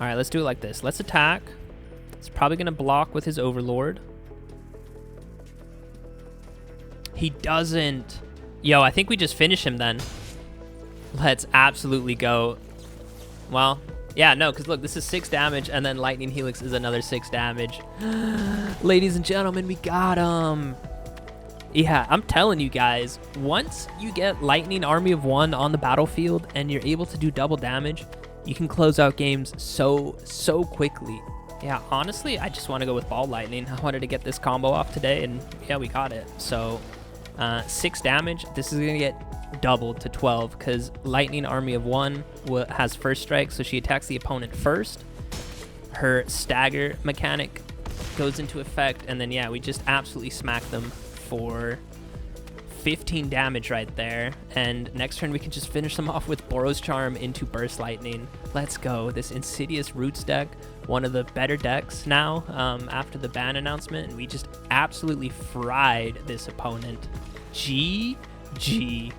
All right, let's do it like this. Let's attack. It's probably going to block with his Overlord. He doesn't. Yo, I think we just finish him then. Let's absolutely go. Well, yeah, no, because look, this is 6 damage, and then Lightning Helix is another 6 damage. Ladies and gentlemen, we got him. Yeah, I'm telling you guys, once you get Lightning Army of 1 on the battlefield and you're able to do double damage, you can close out games so quickly. Yeah, honestly, I just want to go with Ball Lightning. I wanted to get this combo off today, and yeah, we got it. So 6 damage. This is going to get doubled to 12 because Lightning Army of 1 has first strike, so she attacks the opponent first. Her stagger mechanic goes into effect, and then yeah, we just absolutely smack them for 15 damage right there. And next turn we can just finish them off with Boros Charm into Burst Lightning. Let's go. This Insidious Roots deck, one of the better decks now after the ban announcement, and we just absolutely fried this opponent. GG.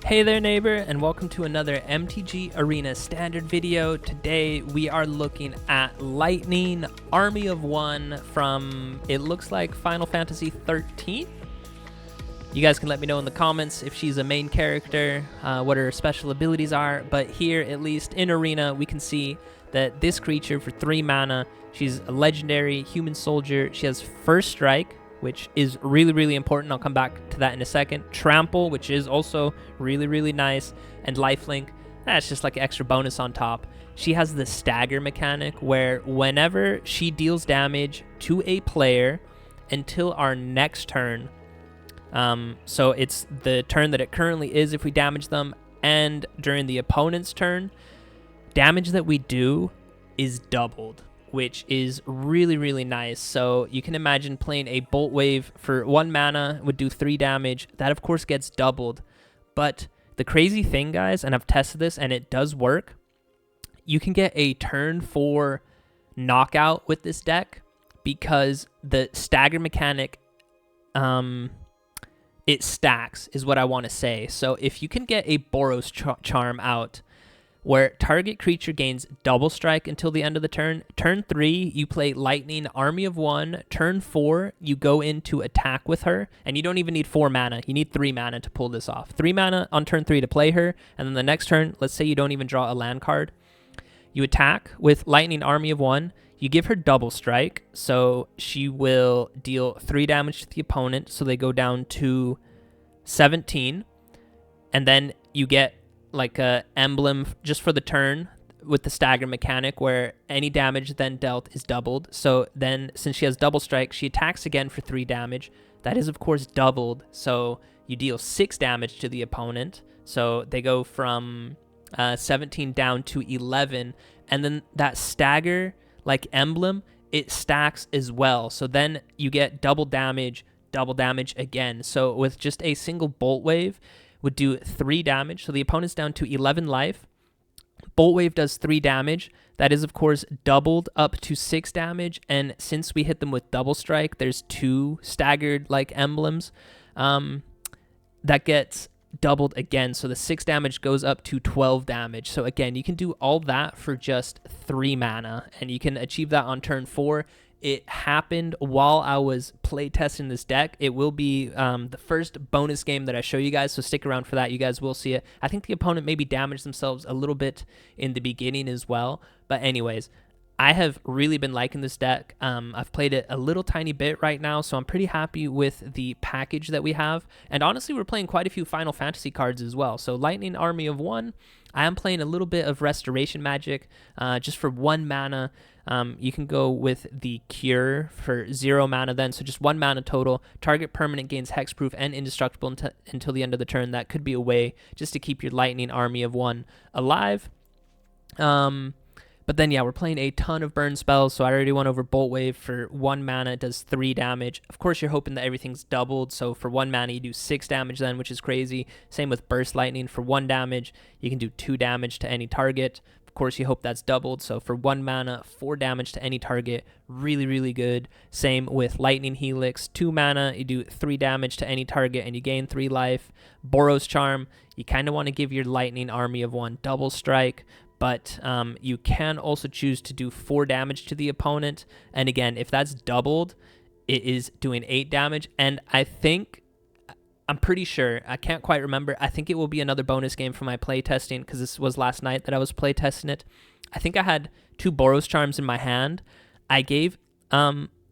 Hey there, neighbor, and welcome to another MTG Arena standard video. Today we are looking at Lightning Army of 1 from, it looks like, Final Fantasy 13. You guys can let me know in the comments if she's a main character, what her special abilities are, but here, at least in Arena, we can see that this creature for 3 mana, she's a legendary human soldier. She has first strike, which is really important. I'll come back to that in a second. Trample, which is also really nice, and lifelink. That's just like an extra bonus on top. She has the stagger mechanic where whenever she deals damage to a player until our next turn, so it's the turn that it currently is if we damage them, and during the opponent's turn, damage that we do is doubled, which is really nice. So you can imagine playing a Boltwave for 1 mana would do 3 damage. That of course gets doubled. But the crazy thing, guys, and I've tested this and it does work, you can get a turn 4 knockout with this deck because the stagger mechanic, it stacks is what I want to say. So if you can get a Boros Charm out where target creature gains double strike until the end of the turn. Turn 3, you play Lightning Army of 1. Turn 4, you go into attack with her, and you don't even need 4 mana. You need 3 mana to pull this off. 3 mana on turn 3 to play her, and then the next turn, let's say you don't even draw a land card. You attack with Lightning Army of 1. You give her double strike, so she will deal 3 damage to the opponent, so they go down to 17. And then you get like a emblem just for the turn with the stagger mechanic where any damage then dealt is doubled. So then since she has double strike, she attacks again for 3 damage. That is of course doubled. So you deal 6 damage to the opponent. So they go from 17 down to 11. And then that stagger like emblem, it stacks as well. So then you get double damage again. So with just a single Boltwave, would do 3 damage, so the opponent's down to 11 life. Boltwave does 3 damage. That is, of course, doubled up to 6 damage, and since we hit them with double strike, there's 2 staggered like emblems. That gets doubled again, so the 6 damage goes up to 12 damage. So again, you can do all that for just 3 mana, and you can achieve that on turn 4. It happened while I was play testing this deck. It will be the first bonus game that I show you guys, so stick around for that. You guys will see it. I think the opponent maybe damaged themselves a little bit in the beginning as well. But anyways, I have really been liking this deck. I've played it a little tiny bit right now, so I'm pretty happy with the package that we have. And honestly, we're playing quite a few Final Fantasy cards as well. So Lightning Army of 1, I am playing a little bit of Restoration Magic just for 1 mana. You can go with the Cure for 0 mana then, so just 1 mana total. Target permanent gains hexproof and indestructible until the end of the turn. That could be a way just to keep your Lightning Army of 1 alive. But then, yeah, we're playing a ton of burn spells, so I already went over Boltwave for 1 mana. It does 3 damage. Of course, you're hoping that everything's doubled, so for 1 mana, you do 6 damage then, which is crazy. Same with Burst Lightning. For 1 damage, you can do 2 damage to any target. Of course, you hope that's doubled, so for 1 mana, 4 damage to any target. Really good. Same with Lightning Helix. 2 mana, you do 3 damage to any target, and you gain 3 life. Boros Charm, you kind of want to give your Lightning Army of 1 double strike, but you can also choose to do 4 damage to the opponent. And again, if that's doubled, it is doing 8 damage. And I'm pretty sure, I can't quite remember, I think it will be another bonus game for my playtesting, because this was last night that I was playtesting it. I think I had 2 Boros Charms in my hand. I gave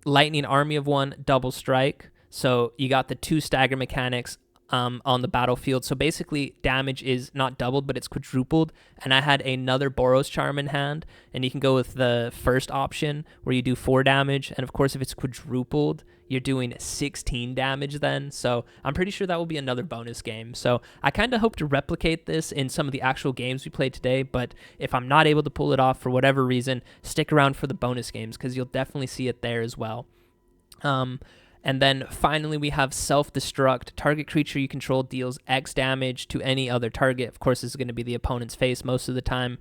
Lightning Army of 1 double strike, so you got the 2 stagger mechanics on the battlefield. So basically damage is not doubled, but it's quadrupled. And I had another Boros Charm in hand, and you can go with the first option where you do 4 damage. And of course, if it's quadrupled, you're doing 16 damage then. So I'm pretty sure that will be another bonus game. So I kind of hope to replicate this in some of the actual games we played today, but if I'm not able to pull it off for whatever reason, stick around for the bonus games, because you'll definitely see it there as well. And then finally, we have Self-Destruct. Target creature you control deals X damage to any other target. Of course, this is going to be the opponent's face most of the time.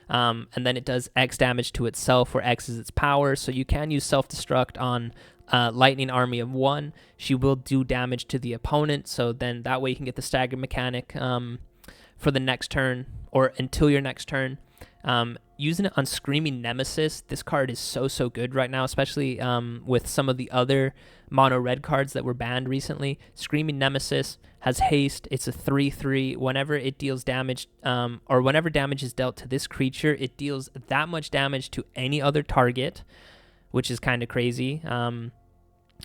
And then it does X damage to itself, where X is its power. So you can use Self-Destruct on Lightning Army of 1. She will do damage to the opponent. So then that way you can get the stagger mechanic for the next turn, or until your next turn. Using it on Screaming Nemesis, this card is so good right now, especially with some of the other mono red cards that were banned recently. Screaming Nemesis has haste. It's a 3/3. Whenever it deals damage, or whenever damage is dealt to this creature, it deals that much damage to any other target, which is kind of crazy. And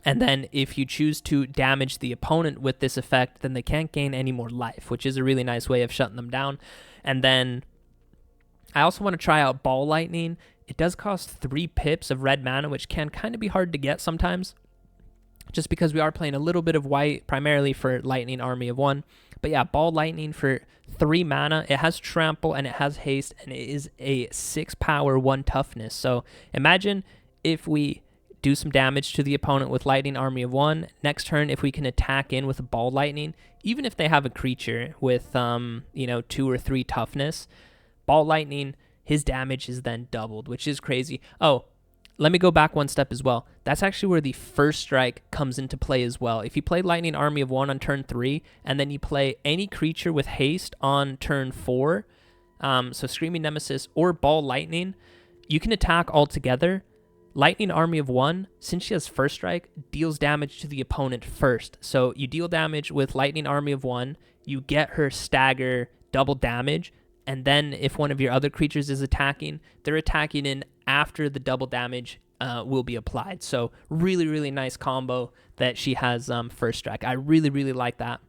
then if you choose to damage the opponent with this effect, then they can't gain any more life, which is a really nice way of shutting them down. And then I also want to try out Ball Lightning. It does cost 3 pips of red mana, which can kind of be hard to get sometimes, just because we are playing a little bit of white, primarily for Lightning Army of 1. But yeah, Ball Lightning for 3 mana. It has Trample and it has Haste, and it is a 6 power, 1 toughness. So imagine if we do some damage to the opponent with Lightning Army of 1. Next turn, if we can attack in with a Ball Lightning, even if they have a creature with 2 or 3 toughness, Ball Lightning, his damage is then doubled, which is crazy. Oh, let me go back one step as well. That's actually where the first strike comes into play as well. If you play Lightning Army of 1 on turn 3, and then you play any creature with haste on turn 4, so Screaming Nemesis or Ball Lightning, you can attack all together. Lightning Army of 1, since she has first strike, deals damage to the opponent first. So you deal damage with Lightning Army of 1, you get her stagger double damage, and then if one of your other creatures is attacking, they're attacking in after the double damage will be applied. So really nice combo that she has first strike. I really like that.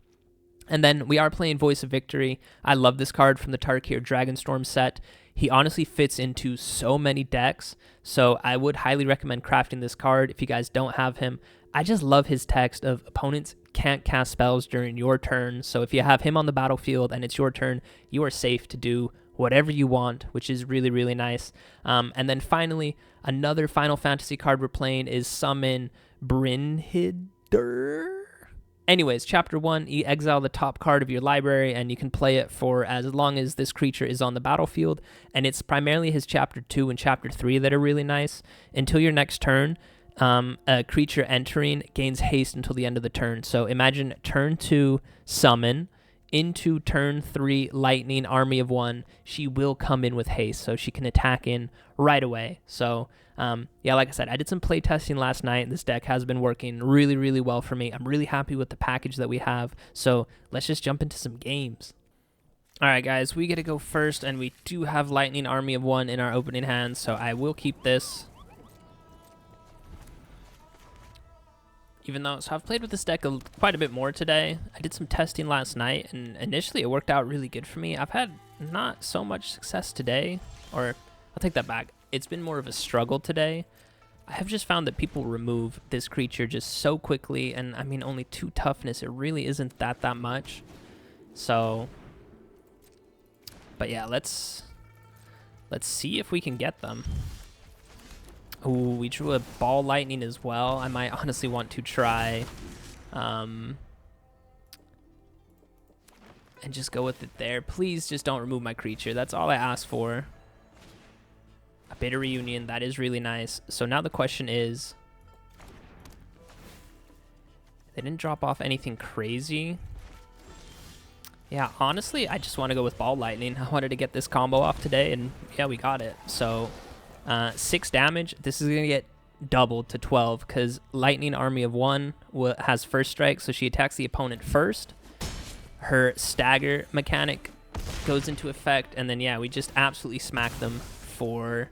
And then we are playing Voice of Victory. I love this card from the Tarkir Dragonstorm set. He honestly fits into so many decks, so I would highly recommend crafting this card if you guys don't have him. I just love his text of opponents can't cast spells during your turn, so if you have him on the battlefield and it's your turn, you are safe to do whatever you want, which is really nice. And then finally, another Final Fantasy card we're playing is Summon Brynhildr. Anyways, Chapter 1, you exile the top card of your library, and you can play it for as long as this creature is on the battlefield, and it's primarily his Chapter 2 and Chapter 3 that are really nice. Until your next turn, a creature entering gains haste until the end of the turn. So imagine turn 2 summon into turn 3 Lightning Army of 1. She will come in with haste, so she can attack in right away. So yeah, like I said, I did some play testing last night. This deck has been working really well for me. I'm really happy with the package that we have. So let's just jump into some games. All right, guys, we get to go first, and we do have Lightning Army of 1 in our opening hand, so I will keep this. Even though, so I've played with this deck quite a bit more today. I did some testing last night, and initially it worked out really good for me. I've had not so much success today, or I'll take that back. It's been more of a struggle today. I have just found that people remove this creature just so quickly, and I mean only 2 toughness. It really isn't that much. So, but yeah, let's see if we can get them. Ooh, we drew a Ball Lightning as well. I might honestly want to try and just go with it there. Please just don't remove my creature. That's all I ask for. A Bitter Reunion, that is really nice. So now the question is, they didn't drop off anything crazy. Yeah, honestly, I just want to go with Ball Lightning. I wanted to get this combo off today, and yeah, we got it. So 6 damage. This is going to get doubled to 12 because Lightning Army of 1 has first strike, so she attacks the opponent first. Her stagger mechanic goes into effect, and then, yeah, we just absolutely smack them for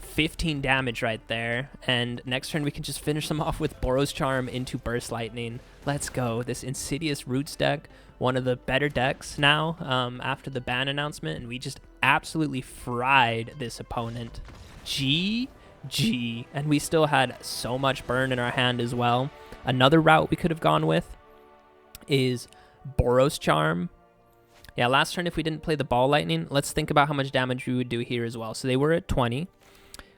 15 damage right there. And next turn, we can just finish them off with Boros Charm into Burst Lightning. Let's go. This Insidious Roots deck, one of the better decks now after the ban announcement, and we just absolutely fried this opponent. GG. And we still had so much burn in our hand as well. Another route we could have gone with is Boros Charm. Yeah, last turn, if we didn't play the Ball Lightning, let's think about how much damage we would do here as well. So they were at 20.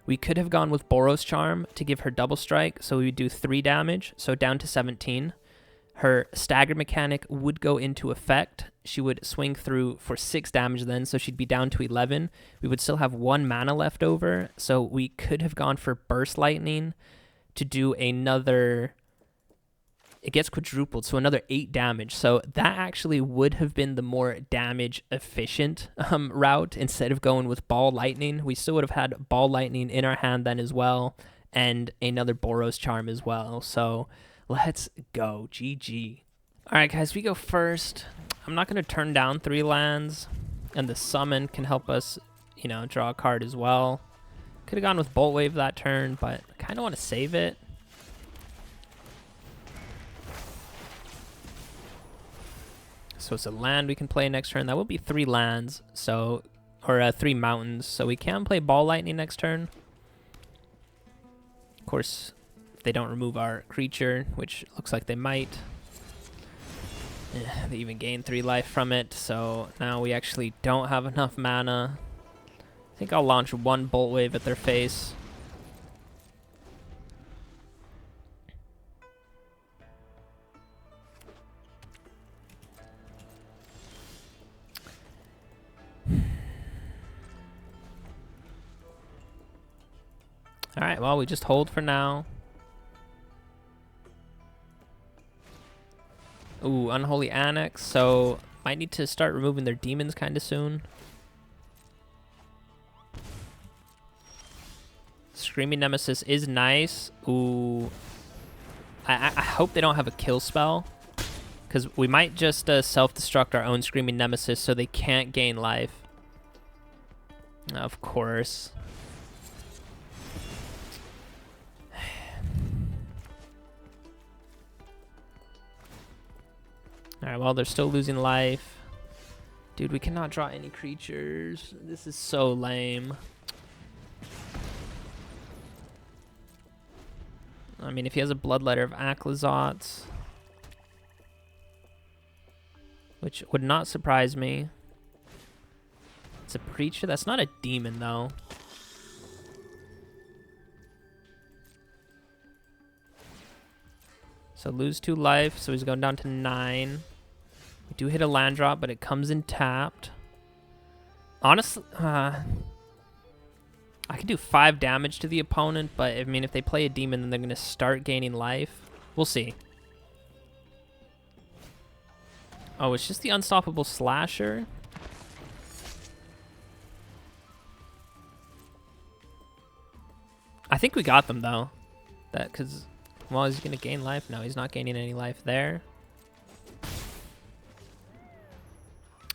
We could have gone with Boros Charm to give her double strike, so we would do 3 damage, so down to 17. Her stagger mechanic would go into effect. She would swing through for 6 damage then, so she'd be down to 11. We would still have 1 mana left over, so we could have gone for Burst Lightning to do another... It gets quadrupled, so another 8 damage. So that actually would have been the more damage efficient route instead of going with Ball Lightning. We still would have had Ball Lightning in our hand then as well, and another Boros Charm as well. So let's go. GG. All right, guys, we go first. I'm not going to turn down 3 lands, and the summon can help us, you know, draw a card as well. Could have gone with Boltwave that turn, but I kind of want to save it. So it's a land we can play next turn. That will be 3 lands, so or 3 mountains. So we can play Ball Lightning next turn. Of course, if they don't remove our creature, which looks like they might. They even gain 3 life from it, so now we actually don't have enough mana. I think I'll launch 1 Boltwave at their face. Alright, well, we just hold for now. Ooh, Unholy Annex, so might need to start removing their demons kind of soon. Screaming Nemesis is nice. Ooh. I hope they don't have a kill spell, because we might just self-destruct our own Screaming Nemesis so they can't gain life. Of course. Alright, well, they're still losing life. Dude, we cannot draw any creatures. This is so lame. I mean, if he has a Bloodletter of Aclazotz, which would not surprise me. It's a creature. That's not a demon, though. So lose 2 life, so he's going down to 9. We do hit a land drop, but it comes in tapped. Honestly, I can do 5 damage to the opponent, but I mean, if they play a demon, then they're going to start gaining life. We'll see. Oh, it's just the Unstoppable Slasher. I think we got them, though. That, because, well, is he going to gain life? No, he's not gaining any life there.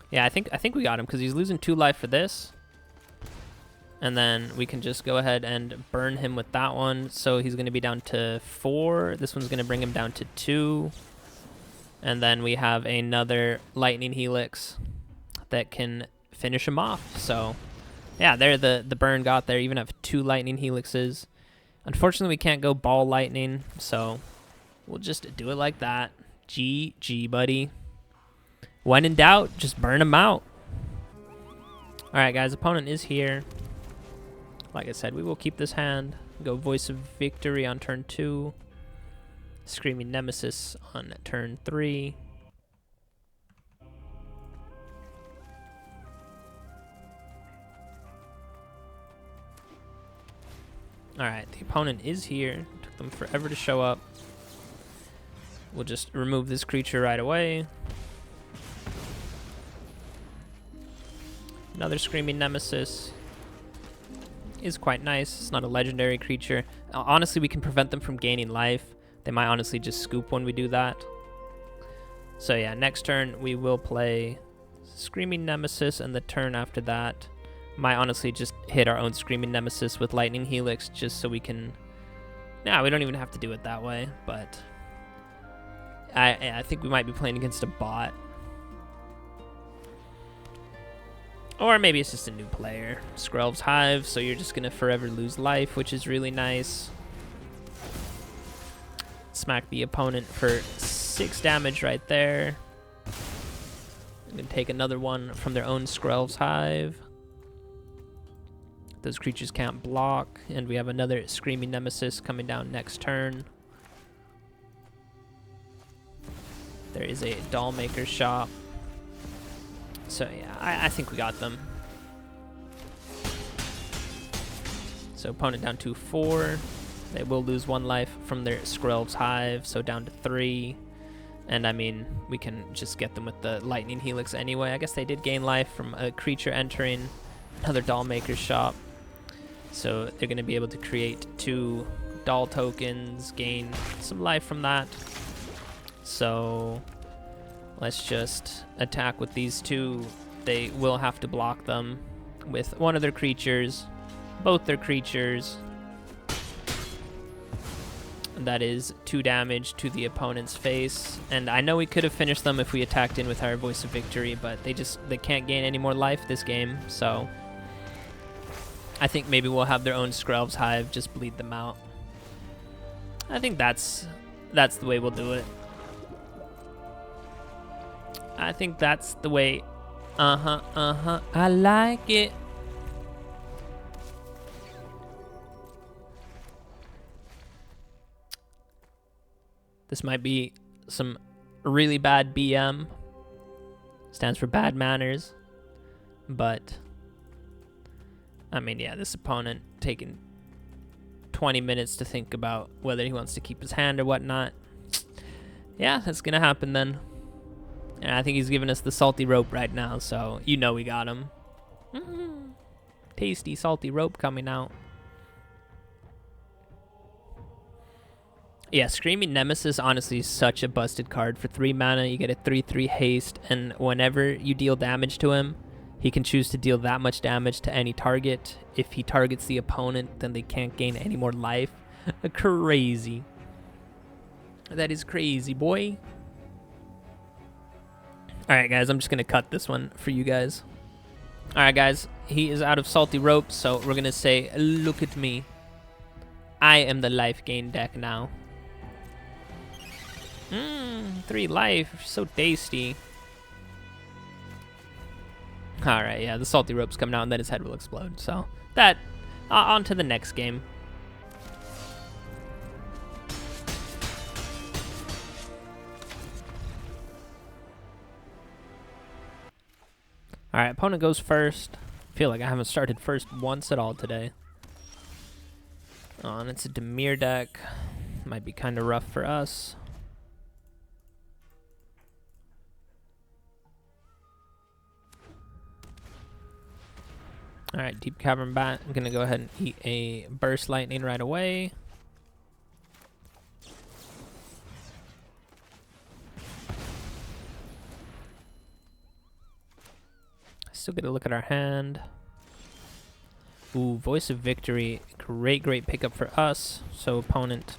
Yeah, I think we got him because he's losing 2 life for this. And then we can just go ahead and burn him with that one. So he's going to be down to 4. This one's going to bring him down to 2. And then we have another Lightning Helix that can finish him off. So, yeah, there the burn got there. Even have 2 Lightning Helixes. Unfortunately, we can't go Ball Lightning, so we'll just do it like that. GG, buddy. When in doubt, just burn him out. All right, guys, opponent is here. Like I said, we will keep this hand. Go Voice of Victory on turn 2. Screaming Nemesis on turn 3. All right, the opponent is here. Took them forever to show up. We'll just remove this creature right away. Another Screaming Nemesis is quite nice. It's not a legendary creature. Honestly, we can prevent them from gaining life. They might honestly just scoop when we do that. So yeah, next turn we will play Screaming Nemesis, and the turn after that might honestly just hit our own Screaming Nemesis with Lightning Helix just so we can... Nah, we don't even have to do it that way, but I think we might be playing against a bot. Or maybe it's just a new player. Skrelv's Hive, so you're just going to forever lose life, which is really nice. Smack the opponent for 6 damage right there. I'm going to take another one from their own Skrelv's Hive. Those creatures can't block, and we have another Screaming Nemesis coming down next turn. There is a Dollmaker shop. So yeah, I think we got them. So opponent down to 4. They will lose 1 life from their Skrelv's Hive, so down to 3. And I mean, we can just get them with the Lightning Helix anyway. I guess they did gain life from a creature entering another Dollmaker's shop. So they're going to be able to create 2 doll tokens, gain some life from that. So let's just attack with these 2. They will have to block them with one of their creatures, both their creatures. And that is 2 damage to the opponent's face. And I know we could have finished them if we attacked in with our Voice of Victory, but they can't gain any more life this game. So I think maybe we'll have their own Skrelv's Hive, just bleed them out. I think that's the way we'll do it. I think that's the way. I like it. This might be some really bad BM. Stands for bad manners. But I mean, yeah, this opponent taking 20 minutes to think about whether he wants to keep his hand or whatnot. Yeah, that's gonna happen then. And I think he's giving us the salty rope right now, so you know we got him. Tasty salty rope coming out. Yeah, Screaming Nemesis honestly is such a busted card. For 3 mana, you get a 3/3 haste, and whenever you deal damage to him, he can choose to deal that much damage to any target. If he targets the opponent, then they can't gain any more life. Crazy. That is crazy, boy. Alright, guys, I'm just going to cut this one for you guys. Alright, guys, he is out of salty rope, so we're going to say, look at me. I am the life gain deck now. 3 life, so tasty. Alright, yeah, the salty rope's coming out, and then his head will explode. So, that, on to the next game. Alright, opponent goes first. I feel like I haven't started first once at all today. Oh, and it's a Dimir deck. Might be kind of rough for us. Alright, Deep Cavern Bat. I'm going to go ahead and eat a Burst Lightning right away. Still get a look at our hand. Ooh, Voice of Victory. Great pickup for us. So opponent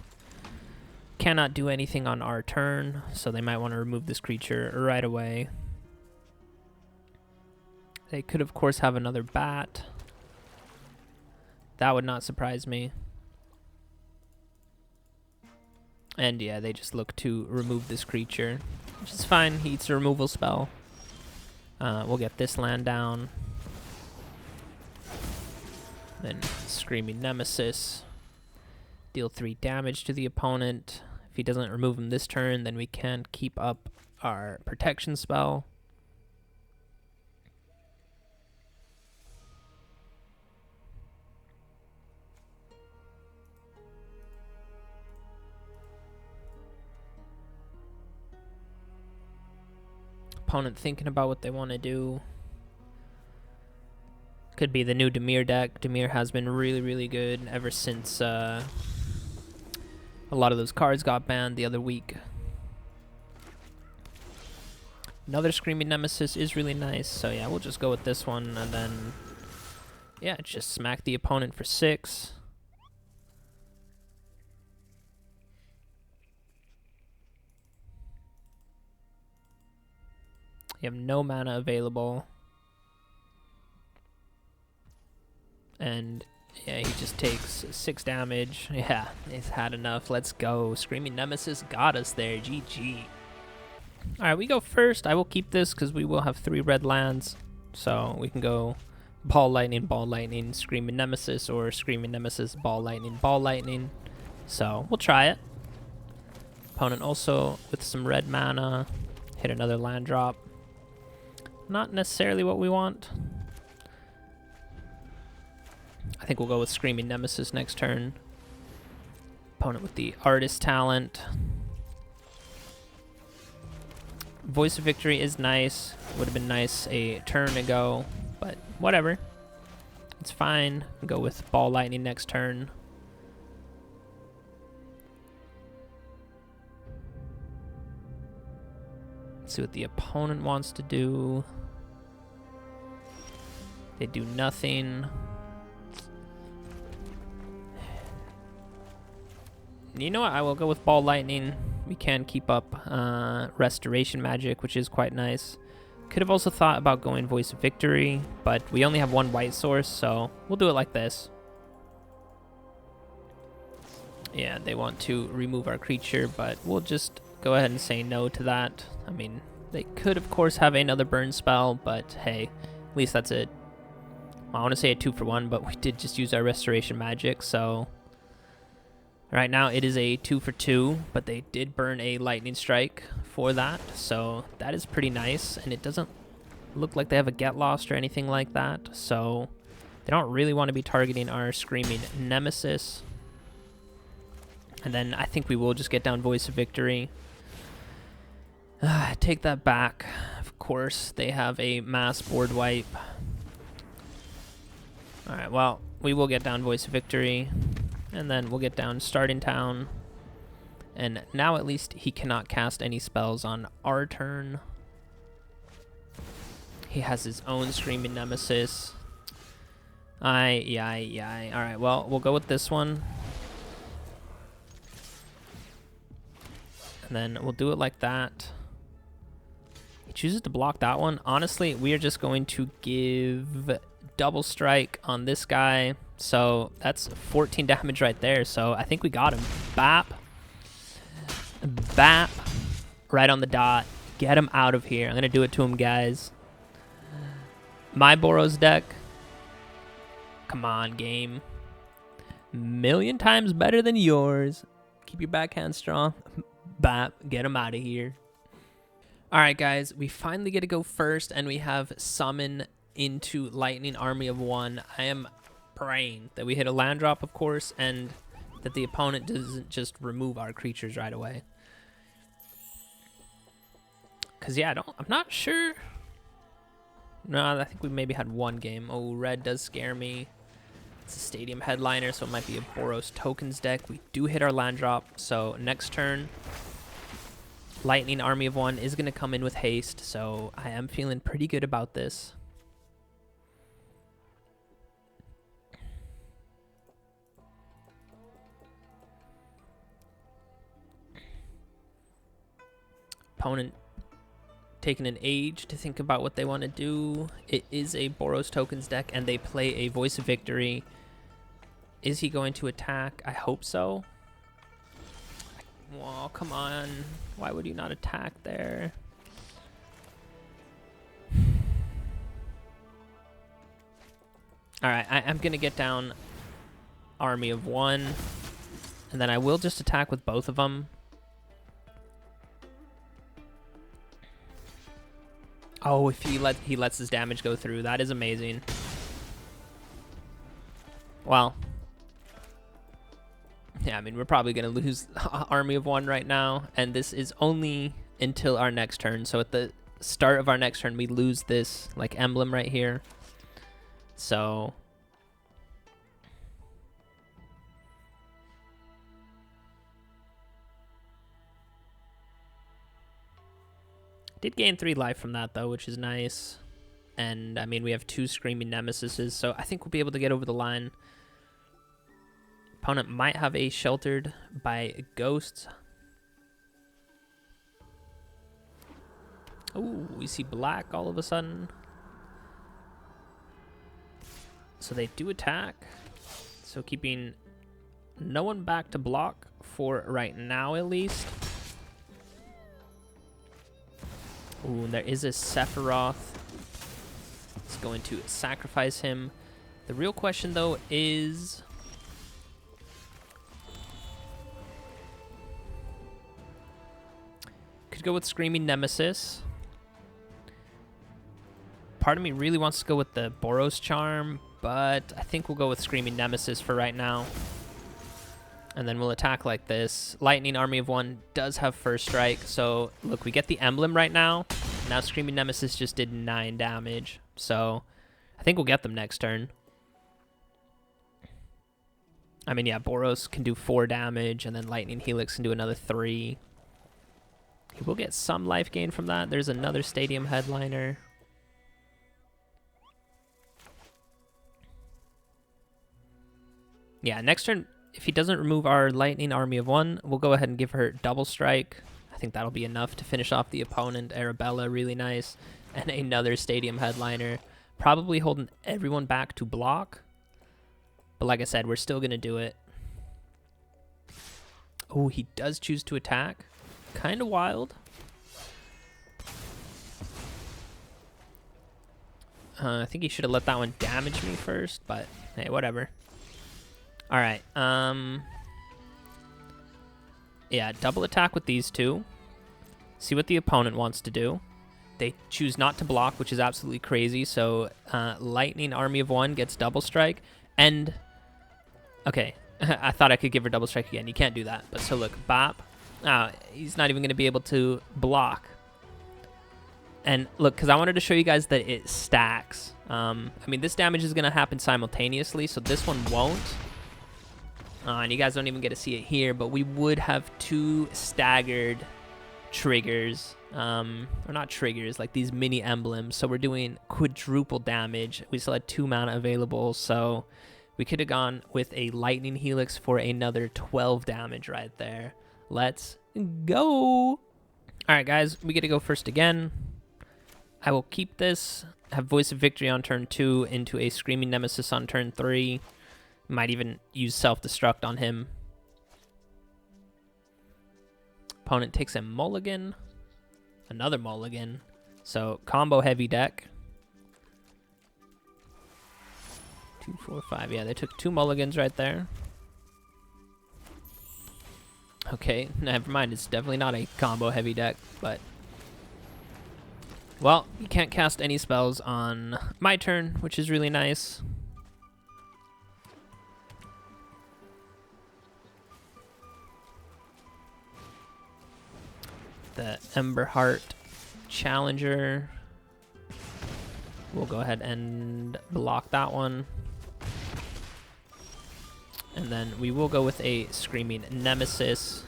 cannot do anything on our turn, so they might want to remove this creature right away. They could, of course, have another bat. That would not surprise me. And yeah, they just look to remove this creature, which is fine. He eats a removal spell. We'll get this land down. Then Screaming Nemesis. Deal 3 damage to the opponent. If he doesn't remove him this turn, then we can keep up our protection spell. Opponent thinking about what they want to do. Could be the new Dimir deck. Dimir has been really, really good ever since a lot of those cards got banned the other week. Another Screaming Nemesis is really nice, so yeah, we'll just go with this one, and then, yeah, just smack the opponent for 6. You have no mana available. And yeah, he just takes 6 damage. Yeah, he's had enough. Let's go. Screaming Nemesis got us there. GG. Alright, we go first. I will keep this because we will have 3 red lands. So we can go Ball Lightning, Screaming Nemesis, or Screaming Nemesis, Ball Lightning. So we'll try it. Opponent also with some red mana. Hit another land drop. Not necessarily what we want. I think we'll go with Screaming Nemesis next turn. Opponent with the Artist Talent. Voice of Victory is nice. Would have been nice a turn ago, but whatever. It's fine. Go with Ball Lightning next turn. Let's see what the opponent wants to do. They do nothing. You know what? I will go with Ball Lightning. We can keep up Restoration Magic, which is quite nice. Could have also thought about going Voice of Victory, but we only have 1 white source, so we'll do it like this. Yeah, they want to remove our creature, but we'll just go ahead and say no to that. I mean, they could, of course, have another burn spell, but hey, at least that's it. I want to say a 2-for-1, but we did just use our Restoration Magic, so... Right now it is a 2-for-2, but they did burn a Lightning Strike for that, so that is pretty nice, and it doesn't look like they have a Get Lost or anything like that, so they don't really want to be targeting our Screaming Nemesis. And then I think we will just get down Voice of Victory. Take that back. Of course, they have a mass board wipe. Alright, well, we will get down Voice of Victory. And then we'll get down Starting Town. And now at least he cannot cast any spells on our turn. He has his own Screaming Nemesis. Alright, well, we'll go with this one. And then we'll do it like that. He chooses to block that one. Honestly, we are just going to give double strike on this guy. So that's 14 damage right there. So I think we got him. Bap. Bap. Right on the dot. Get him out of here. I'm going to do it to him, guys. My Boros deck. Come on, game. Million times better than yours. Keep your backhand strong. Bap. Get him out of here. All right, guys. We finally get to go first, and we have Summon into Lightning Army of 1. I am praying that we hit a land drop, of course, and that the opponent doesn't just remove our creatures right away. Because, yeah, I'm not sure. No, I think we maybe had 1 game. Oh, red does scare me. It's a stadium headliner, so it might be a Boros tokens deck. We do hit our land drop, so next turn, Lightning Army of 1 is going to come in with haste, so I am feeling pretty good about this. Opponent taking an age to think about what they want to do. It is a Boros tokens deck, and they play a Voice of Victory. Is he going to attack? I hope so. Well, come on. Why would you not attack there? Alright, I'm going to get down Army of 1, and then I will just attack with both of them. Oh, if he lets his damage go through, that is amazing. Well, yeah, I mean, we're probably going to lose Army of 1 right now, and this is only until our next turn. So at the start of our next turn, we lose this, like, emblem right here. So did gain 3 life from that though, which is nice. And I mean, we have 2 Screaming Nemesises, so I think we'll be able to get over the line. Opponent might have a Sheltered by Ghosts. Oh, we see black all of a sudden. So they do attack. So keeping no one back to block for right now, at least. Ooh, there is a Sephiroth. It's going to sacrifice him. The real question, though, is... could go with Screaming Nemesis. Part of me really wants to go with the Boros Charm, but I think we'll go with Screaming Nemesis for right now. And then we'll attack like this. Lightning Army of One does have first strike, so look, we get the emblem right now. Now Screaming Nemesis just did 9 damage, so I think we'll get them next turn. I mean, yeah, Boros can do 4 damage, and then Lightning Helix can do another 3. He will get some life gain from that. There's another Stadium Headliner. Yeah, next turn, if he doesn't remove our Lightning Army of One, we'll go ahead and give her double strike. I think that'll be enough to finish off the opponent. Arabella, really nice. And another Stadium Headliner. Probably holding everyone back to block. But like I said, we're still going to do it. Oh, he does choose to attack. Kind of wild. I think he should have let that one damage me first, but hey, whatever. All right. Yeah, double attack with these two. See what the opponent wants to do. They choose not to block, which is absolutely crazy. So Lightning Army of One gets double strike. And, okay, I thought I could give her double strike again. You can't do that. But so look, bop. He's not even going to be able to block. And look, because I wanted to show you guys that it stacks. I mean, this damage is going to happen simultaneously, so this one won't. And you guys don't even get to see it here, but we would have 2 staggered triggers. Or not triggers, like these mini emblems. So we're doing quadruple damage. We still had 2 mana available, so we could have gone with a Lightning Helix for another 12 damage right there. Let's go. All right, guys, we get to go first again. I will keep this, have Voice of Victory on turn 2 into a Screaming Nemesis on turn 3. Might even use Self-Destruct on him. Opponent takes a mulligan. Another mulligan. So, combo heavy deck. 2, 4, 5. Yeah, they took 2 mulligans right there. Okay, never mind. It's definitely not a combo heavy deck, but... well, you can't cast any spells on my turn, which is really nice. The Emberheart Challenger. We'll go ahead and block that one. And then we will go with a Screaming Nemesis.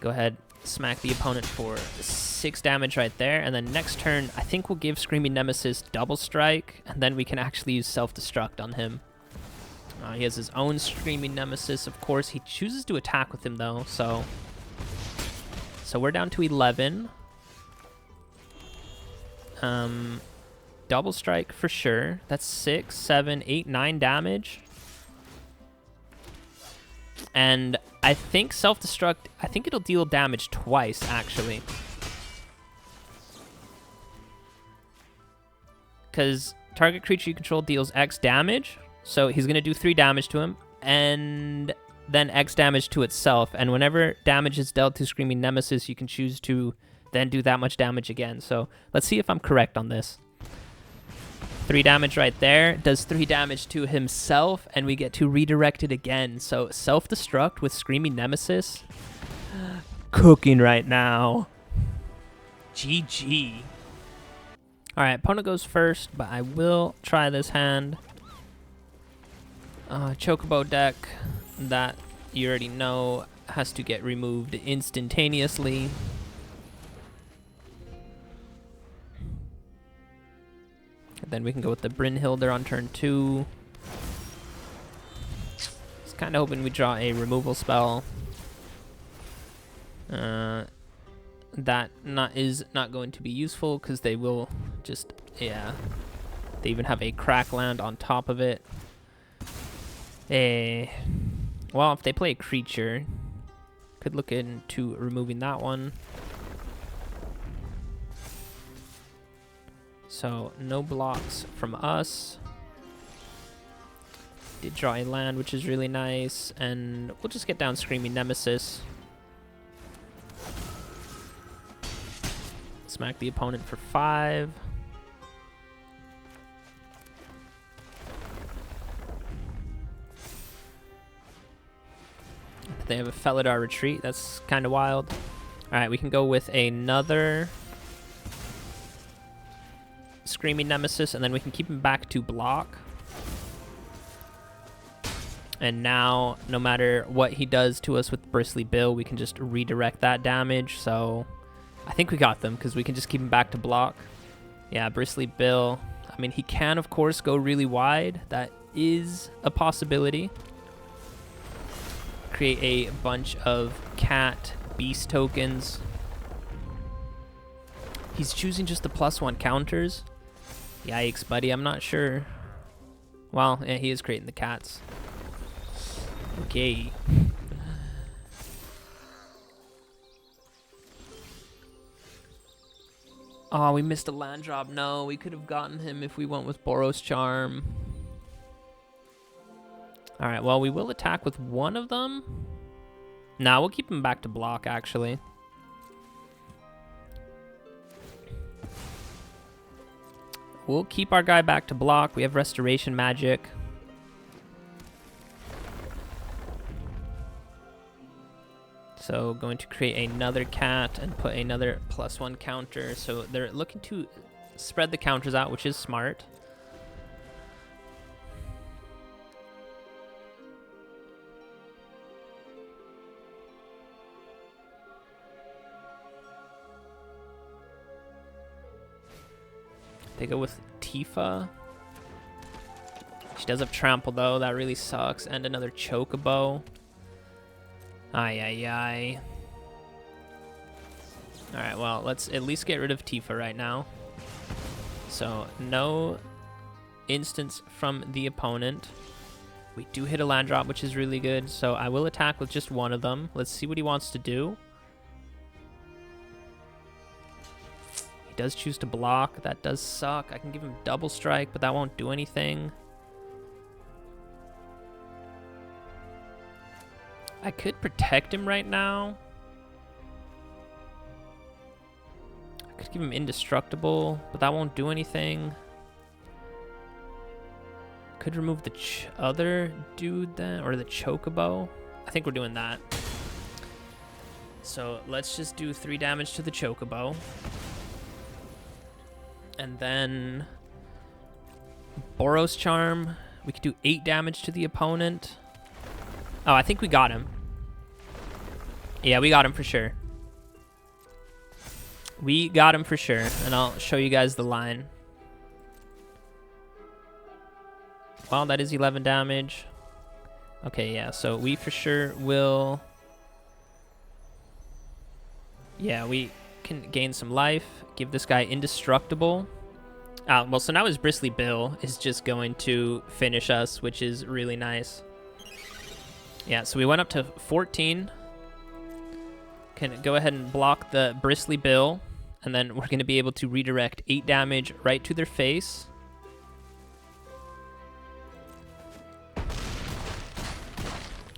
Go ahead, smack the opponent for 6 damage right there. And then next turn, I think we'll give Screaming Nemesis double strike. And then we can actually use Self-Destruct on him. He has his own Screaming Nemesis, of course. He chooses to attack with him, though, so we're down to 11. Double strike for sure. That's 6, 7, 8, 9 damage. And I think Self-Destruct, I think it'll deal damage twice, actually. Because target creature you control deals X damage. So he's going to do 3 damage to him. And then X damage to itself. And whenever damage is dealt to Screaming Nemesis, you can choose to then do that much damage again. So let's see if I'm correct on this. 3 damage right there. Does 3 damage to himself, and we get to redirect it again. So Self-Destruct with Screaming Nemesis. Cooking right now. GG. Alright, opponent goes first, but I will try this hand. Chocobo deck, that you already know has to get removed instantaneously. And then we can go with the Brynhildr on turn 2. Just kind of hoping we draw a removal spell. That is not going to be useful because they will just, yeah. They even have a crack land on top of it. Well, if they play a creature, could look into removing that one. So no blocks from us. Did draw a land, which is really nice, and we'll just get down Screaming Nemesis. Smack the opponent for 5. They have a Felidar Retreat. That's kind of wild. All right, we can go with another Screaming Nemesis, and then we can keep him back to block. And now, no matter what he does to us with Bristly Bill, we can just redirect that damage. So I think we got them because we can just keep him back to block. Yeah, Bristly Bill. I mean, he can, of course, go really wide. That is a possibility. Create a bunch of cat beast tokens. He's choosing just the +1 counters. Yikes, buddy. I'm not sure. Well, yeah, he is creating the cats. Okay. Oh, we missed a land drop. No, we could have gotten him if we went with Boros Charm. All right, well, we will attack with one of them. Nah, we'll keep him back to block, actually. We'll keep our guy back to block. We have Restoration Magic. So going to create another cat and put another +1 counter. So they're looking to spread the counters out, which is smart. They go with Tifa. She does have Trample, though. That really sucks. And another Chocobo. Ay, ay, ay. Alright, well, let's at least get rid of Tifa right now. So, no instance from the opponent. We do hit a land drop, which is really good. So, I will attack with just one of them. Let's see what he wants to do. He does choose to block. That does suck. I can give him double strike, but that won't do anything. I could protect him right now. I could give him indestructible, but that won't do anything. Could remove the other dude then, or the Chocobo. I think we're doing that. So let's just do 3 damage to the Chocobo. And then Boros Charm. We could do 8 damage to the opponent. Oh, I think we got him. Yeah, we got him for sure. We got him for sure. And I'll show you guys the line. Well, that is 11 damage. Okay, yeah, so we for sure will... Yeah, we can gain some life. Give this guy indestructible. Well, so now his Bristly Bill is just going to finish us, which is really nice. Yeah, so we went up to 14. Can go ahead and block the Bristly Bill, and then we're going to be able to redirect 8 damage right to their face.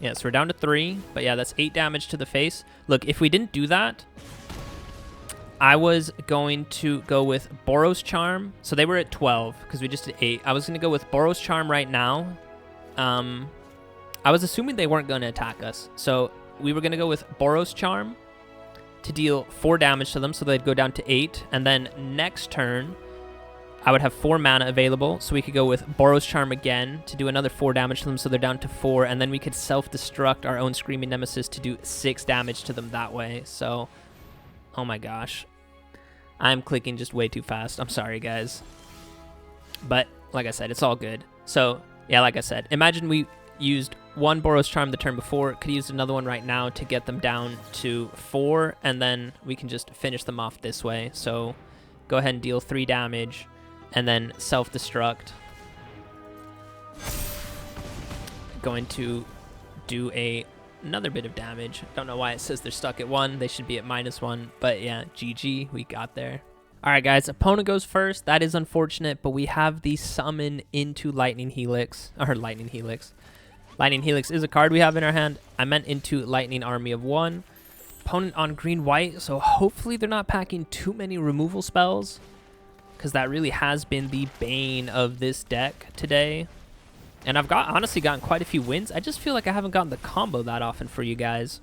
Yeah, so we're down to 3, but yeah, that's 8 damage to the face. Look, if we didn't do that, I was going to go with Boros Charm. So they were at 12, because we just did 8. I was going to go with Boros Charm right now. I was assuming they weren't going to attack us. So we were going to go with Boros Charm to deal 4 damage to them, so they'd go down to 8. And then next turn, I would have 4 mana available, so we could go with Boros Charm again to do another 4 damage to them, so they're down to 4, and then we could self-destruct our own Screaming Nemesis to do 6 damage to them that way. So, oh my gosh. I'm clicking just way too fast. I'm sorry, guys. But, like I said, it's all good. So, yeah, like I said, imagine we used 1 Boros Charm the turn before, could use another one right now to get them down to 4, and then we can just finish them off this way. So, go ahead and deal 3 damage. And then self-destruct. Going to do another bit of damage. Don't know why it says they're stuck at 1. They should be at -1. But yeah, GG, we got there. All right, guys, opponent goes first. That is unfortunate, but we have the summon into Lightning Helix. Or Lightning Helix. Lightning Helix is a card we have in our hand. I meant into Lightning Army of 1. Opponent on green-white, so hopefully they're not packing too many removal spells, because that really has been the bane of this deck today. And I've honestly gotten quite a few wins. I just feel like I haven't gotten the combo that often for you guys,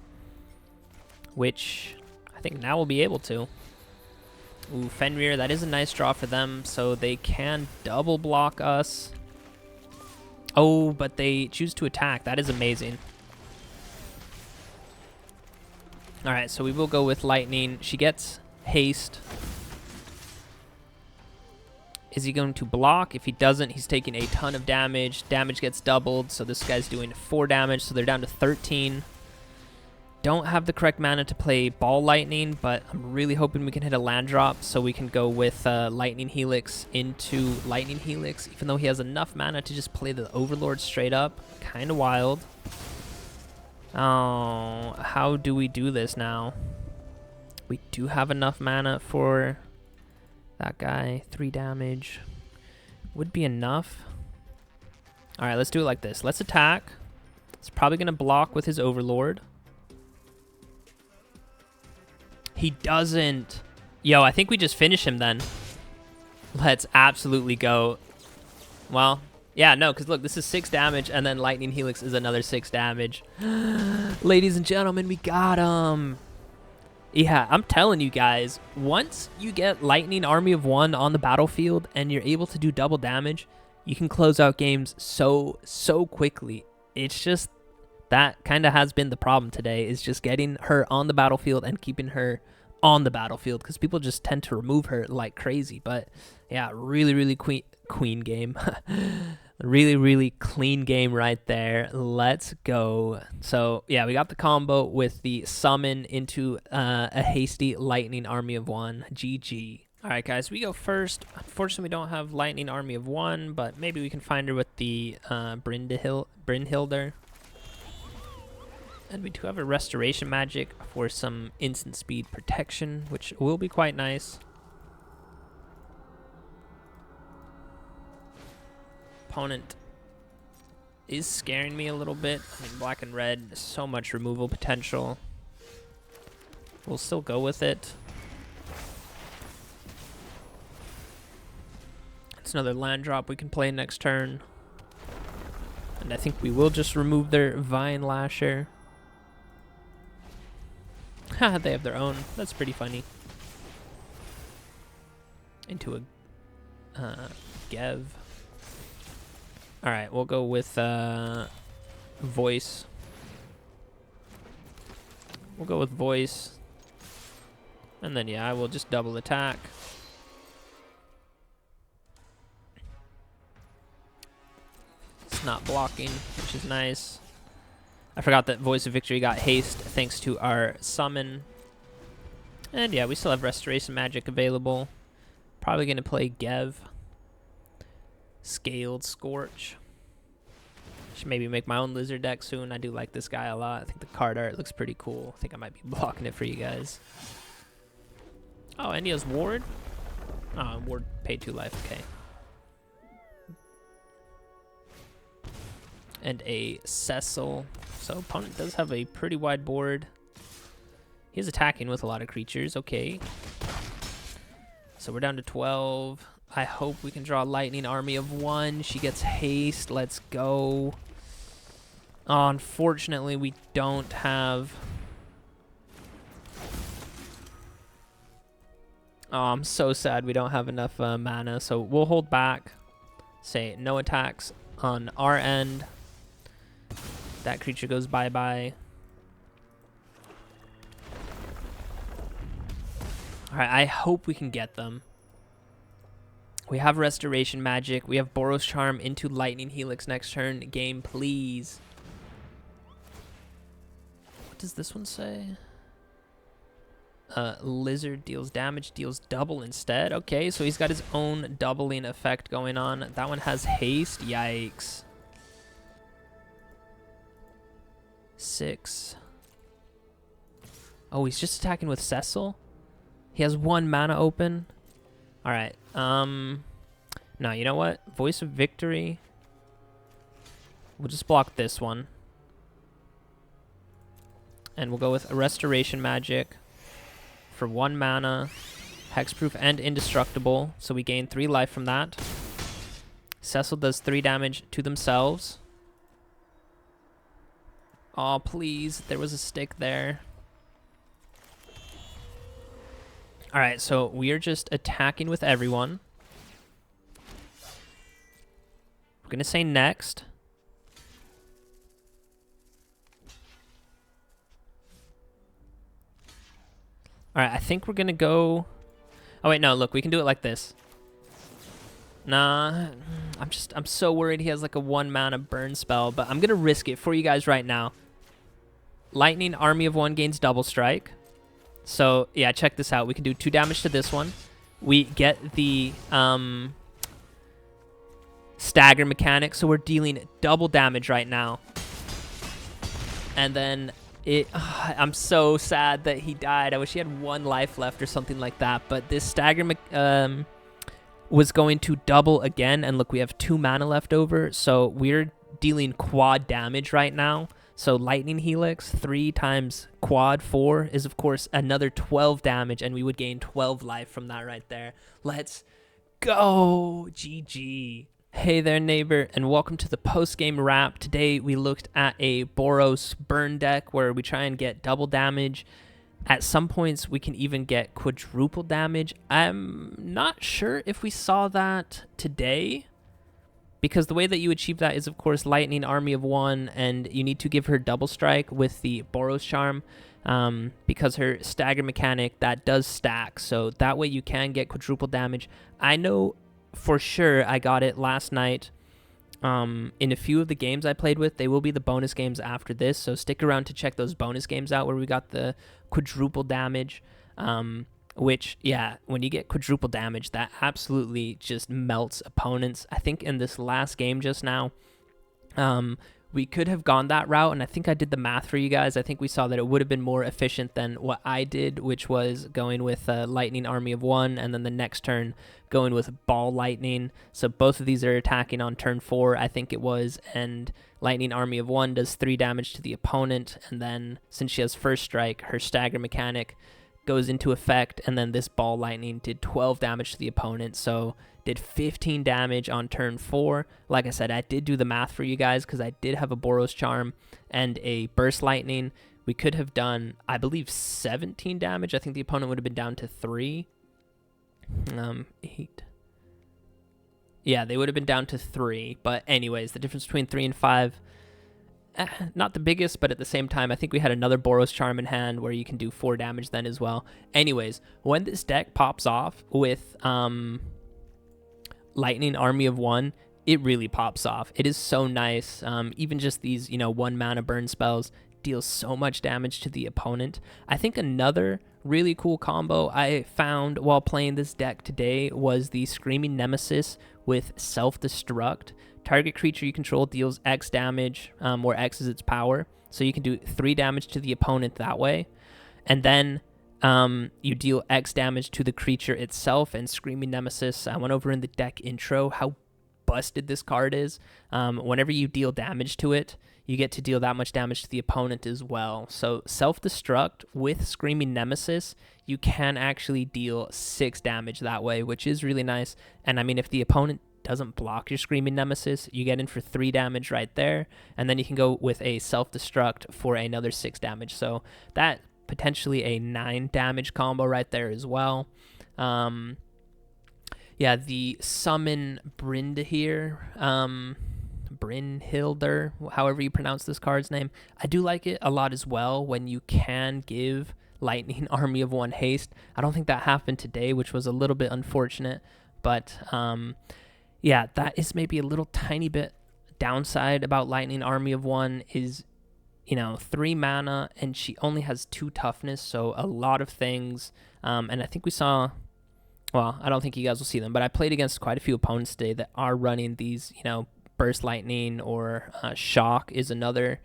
which I think now we'll be able to. Ooh, Fenrir, that is a nice draw for them, so they can double block us. Oh, but they choose to attack. That is amazing. All right, so we will go with Lightning. She gets haste. Is he going to block? If he doesn't, he's taking a ton of damage. Damage gets doubled, so this guy's doing 4 damage, so they're down to 13. Don't have the correct mana to play Ball Lightning, but I'm really hoping we can hit a land drop so we can go with Lightning Helix into Lightning Helix, even though he has enough mana to just play the Overlord straight up. Kind of wild. Oh, how do we do this now? We do have enough mana for that guy. 3 damage would be enough. All right, let's do it like this. Let's attack. It's probably going to block with his Overlord. He doesn't. Yo, I think we just finish him then. Let's absolutely go. Well, yeah, no, because look, this is 6 damage, and then Lightning Helix is another 6 damage. Ladies and gentlemen, we got him. Yeah, I'm telling you guys, once you get Lightning Army of 1 on the battlefield and you're able to do double damage, you can close out games so quickly. It's just that kind of has been the problem today, is just getting her on the battlefield and keeping her on the battlefield, because people just tend to remove her like crazy. But yeah, really queen game. Really clean game right there. Let's go. So yeah, we got the combo with the summon into a hasty Lightning Army of 1. GG. All right, guys, we go first. Unfortunately, we don't have Lightning Army of 1, but maybe we can find her with the Brynhildr. And we do have a Restoration Magic for some instant speed protection, which will be quite nice. Opponent is scaring me a little bit. I mean, black and red, so much removal potential. We'll still go with it. It's another land drop we can play next turn. And I think we will just remove their Vine Lasher. Haha, they have their own. That's pretty funny. Into a Gev. Alright, we'll go with Voice. We'll go with Voice. And then, yeah, I will just double attack. It's not blocking, which is nice. I forgot that Voice of Victory got haste thanks to our summon. And yeah, we still have Restoration Magic available. Probably going to play Gev. Scaled Scorch. Should maybe make my own lizard deck soon. I do like this guy a lot. I think the card art looks pretty cool. I think I might be blocking it for you guys. Oh, and he has Ward. Oh, Ward paid 2 life. Okay. And a Cecil. So opponent does have a pretty wide board. He's attacking with a lot of creatures. Okay. So we're down to 12. I hope we can draw Lightning Army of 1. She gets haste. Let's go. Oh, unfortunately, we don't have Oh, I'm so sad we don't have enough mana, so we'll hold back. Say no attacks on our end. That creature goes bye-bye. Alright, I hope we can get them. We have Restoration Magic. We have Boros Charm into Lightning Helix next turn. Game, please. What does this one say? Lizard deals damage, deals double instead. Okay, so he's got his own doubling effect going on. That one has haste. Yikes. 6. Oh, he's just attacking with Cecil? He has 1 mana open. Alright. No, you know what? Voice of Victory. We'll just block this one. And we'll go with a Restoration Magic for 1 mana. Hexproof and Indestructible. So we gain 3 life from that. Cecil does 3 damage to themselves. Oh, please. There was a stick there. Alright, so we are just attacking with everyone. We're going to say next. Alright, I think we're going to go... Oh, wait, no, look, we can do it like this. Nah, I'm so worried he has like a 1 mana burn spell, but I'm going to risk it for you guys right now. Lightning Army of 1 gains double strike. So, yeah, check this out. We can do 2 damage to this one. We get the stagger mechanic, so we're dealing double damage right now. And then I'm so sad that he died. I wish he had 1 life left or something like that. But this stagger was going to double again. And look, we have 2 mana left over. So we're dealing quad damage right now. So Lightning Helix, 3 times quad 4 is, of course, another 12 damage. And we would gain 12 life from that right there. Let's go. GG. Hey there, neighbor, and welcome to the post-game wrap. Today, we looked at a Boros burn deck where we try and get double damage. At some points, we can even get quadruple damage. I'm not sure if we saw that today, because the way that you achieve that is, of course, Lightning Army of 1, and you need to give her double strike with the Boros Charm, because her stagger mechanic, that does stack, so that way you can get quadruple damage. I know for sure I got it last night in a few of the games I played with. They will be the bonus games after this, so stick around to check those bonus games out where we got the quadruple damage, which, yeah, when you get quadruple damage, that absolutely just melts opponents. I think in this last game just now, we could have gone that route, and I think I did the math for you guys. I think we saw that it would have been more efficient than what I did, which was going with Lightning Army of 1, and then the next turn going with Ball Lightning. So both of these are attacking on turn 4, I think it was, and Lightning Army of 1 does 3 damage to the opponent, and then since she has first strike, her stagger mechanic goes into effect, and then this Ball Lightning did 12 damage to the opponent, so did 15 damage on turn 4. Like I said, I did do the math for you guys because I did have a Boros Charm and a Burst Lightning. We could have done, I believe, 17 damage. I think the opponent would have been down to 3. 8. Yeah, they would have been down to 3. But anyways, the difference between 3 and 5, not the biggest, but at the same time, I think we had another Boros Charm in hand where you can do 4 damage then as well. Anyways, when this deck pops off with Lightning Army of 1, it really pops off. It is so nice. Even just these, 1 mana burn spells deals so much damage to the opponent. I think another really cool combo I found while playing this deck today was the Screaming Nemesis with Self-Destruct. Target creature you control deals X damage, where X is its power. So you can do 3 damage to the opponent that way. And then you deal X damage to the creature itself. And Screaming Nemesis, I went over in the deck intro how busted this card is. Whenever you deal damage to it, you get to deal that much damage to the opponent as well. So Self-Destruct with Screaming Nemesis, you can actually deal 6 damage that way, which is really nice. And I mean, if the opponent doesn't block your Screaming Nemesis, you get in for 3 damage right there. And then you can go with a Self-Destruct for another 6 damage. So that potentially a 9 damage combo right there as well. Yeah, the summon Brynhildr, Brynhildr, however you pronounce this card's name. I do like it a lot as well when you can give Lightning Army of One haste. I don't think that happened today, which was a little bit unfortunate, but yeah, that is maybe a little tiny bit downside about Lightning Army of One is, 3 mana and she only has 2 toughness, so a lot of things. And I think we saw, well, I don't think you guys will see them, but I played against quite a few opponents today that are running these, Burst Lightning or Shock is another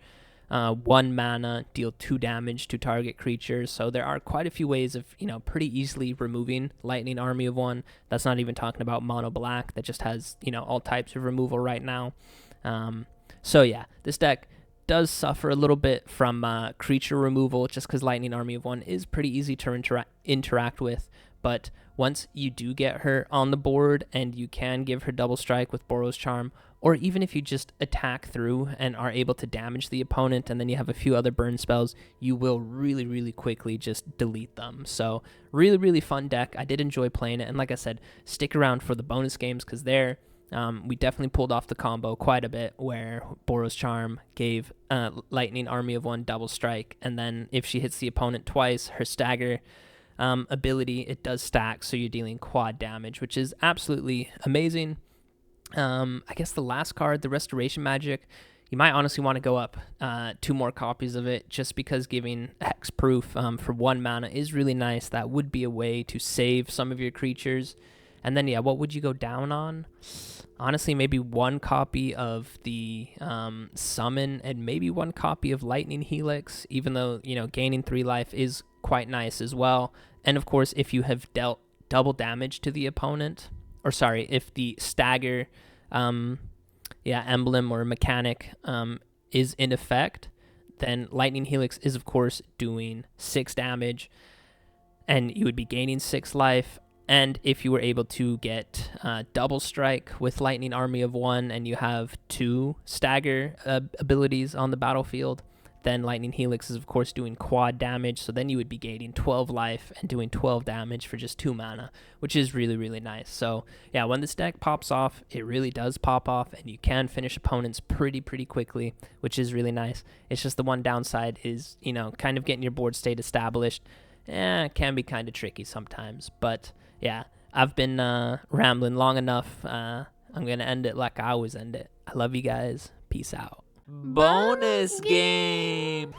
1 mana, deal 2 damage to target creatures. So there are quite a few ways of, pretty easily removing Lightning Army of One. That's not even talking about mono black that just has, all types of removal right now. So yeah, this deck does suffer a little bit from creature removal just because Lightning Army of One is pretty easy to interact with. But once you do get her on the board and you can give her double strike with Boros Charm, or even if you just attack through and are able to damage the opponent and then you have a few other burn spells, you will really, really quickly just delete them. So really, really fun deck. I did enjoy playing it. And like I said, stick around for the bonus games because there we definitely pulled off the combo quite a bit where Boros Charm gave Lightning Army of One double strike. And then if she hits the opponent twice, her stagger ability, it does stack, so you're dealing quad damage, which is absolutely amazing. I guess the last card, the Restoration Magic, you might honestly want to go up 2 more copies of it just because giving hexproof for 1 mana is really nice. That would be a way to save some of your creatures. And then, yeah, what would you go down on? Honestly, maybe 1 copy of the Summon and maybe 1 copy of Lightning Helix, even though, gaining 3 life is quite nice as well. And, of course, if you have dealt double damage to the opponent, or sorry, if the stagger emblem or mechanic is in effect, then Lightning Helix is, of course, doing 6 damage, and you would be gaining 6 life. And if you were able to get double strike with Lightning Army of One and you have 2 stagger abilities on the battlefield, then Lightning Helix is, of course, doing quad damage. So then you would be gaining 12 life and doing 12 damage for just 2 mana, which is really, really nice. So yeah, when this deck pops off, it really does pop off, and you can finish opponents pretty quickly, which is really nice. It's just the one downside is, kind of getting your board state established. It can be kind of tricky sometimes, but yeah, I've been rambling long enough. I'm going to end it like I always end it. I love you guys. Peace out. Bonus game.